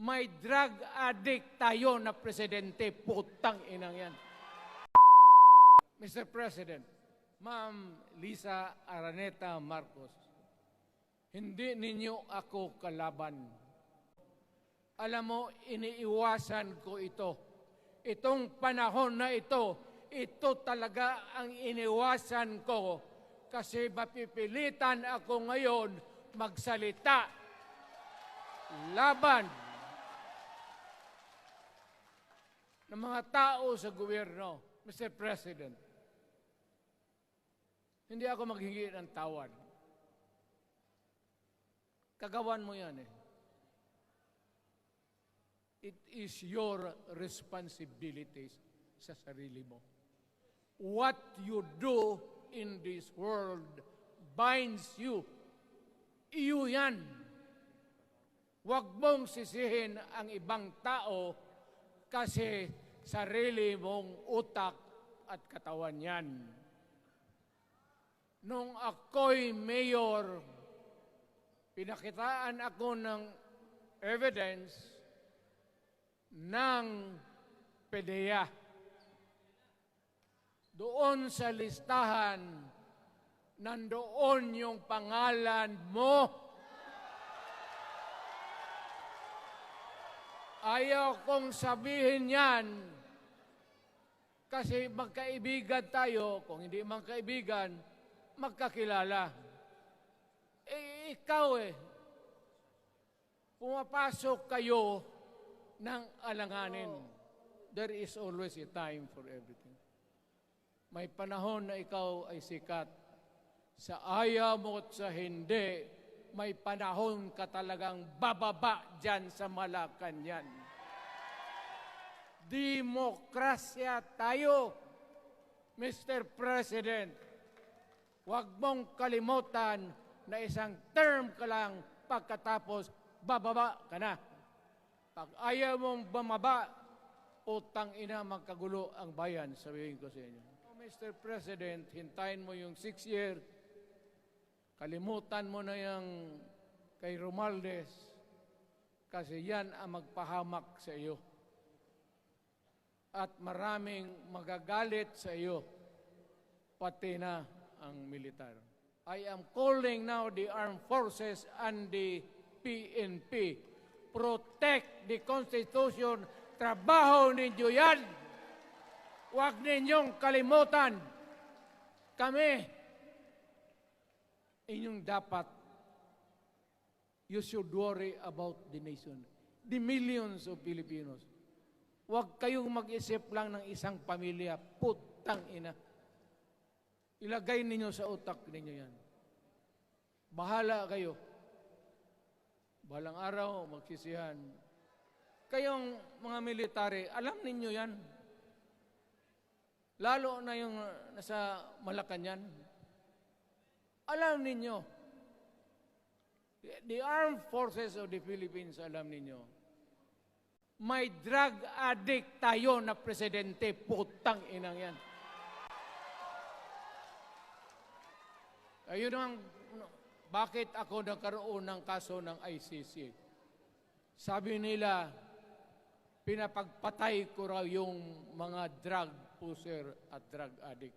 May drug addict tayo na presidente. Putang inang yan. Mr. President, Ma'am Lisa Araneta Marcos, hindi ninyo ako kalaban. Alam mo, iniiwasan ko ito. Itong panahon na ito talaga ang iniwasan ko kasi mapipilitan ako ngayon magsalita laban ng mga tao sa gobyerno. Mr. President, hindi ako maghingi ng tawad. Kagawan mo yan eh. It is your responsibilities sa sarili mo. What you do in this world binds you. Iyo yan. Huwag mong sisihin ang ibang tao kasi sarili mong utak at katawan yan. Nung ako'y mayor, pinakitaan ako ng evidence ng PDEA. Doon sa listahan, nandoon yung pangalan mo. Ayaw kong sabihin yan kasi magkaibigan tayo. Kung hindi magkaibigan, magkakilala. Eh, ikaw pumapasok kayo ng alanganin. There is always a time for everything. May panahon na ikaw ay sikat. Sa ayaw mo at sa hindi, may panahon ka talagang bababa dyan sa Malacanang. Demokrasya tayo, Mr. President. Huwag mong kalimutan na isang term ka lang pagkatapos bababa ka na. Pag ayaw mong bumaba, utang ina magkagulo ang bayan, sabihin ko sa inyo. Mr. President, hintayin mo yung 6 year, kalimutan mo na yung kay Romualdez kasi yan ang magpahamak sa iyo. At maraming magagalit sa iyo, pati na ang militar. I am calling now the armed forces and the PNP. Protect the Constitution. Trabaho ninyo yan. Huwag ninyong kalimutan. Kami, inyong dapat, you should worry about the nation. The millions of Filipinos. Huwag kayong mag-isip lang ng isang pamilya. Putang ina. Ilagay ninyo sa utak ninyo yan. Bahala kayo. Balang araw, magsisihan. Kayong mga military, alam ninyo yan. Lalo na yung nasa Malacanang. Alam ninyo. The Armed Forces of the Philippines, alam ninyo. May drug addict tayo na presidente. Putang inang yan. Ayun ang bakit ako nagkaroon ng kaso ng ICC. Sabi nila, pinapagpatay ko raw yung mga drug user at drug addict.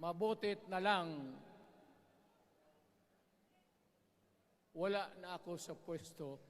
Mabutit na lang, wala na ako sa pwesto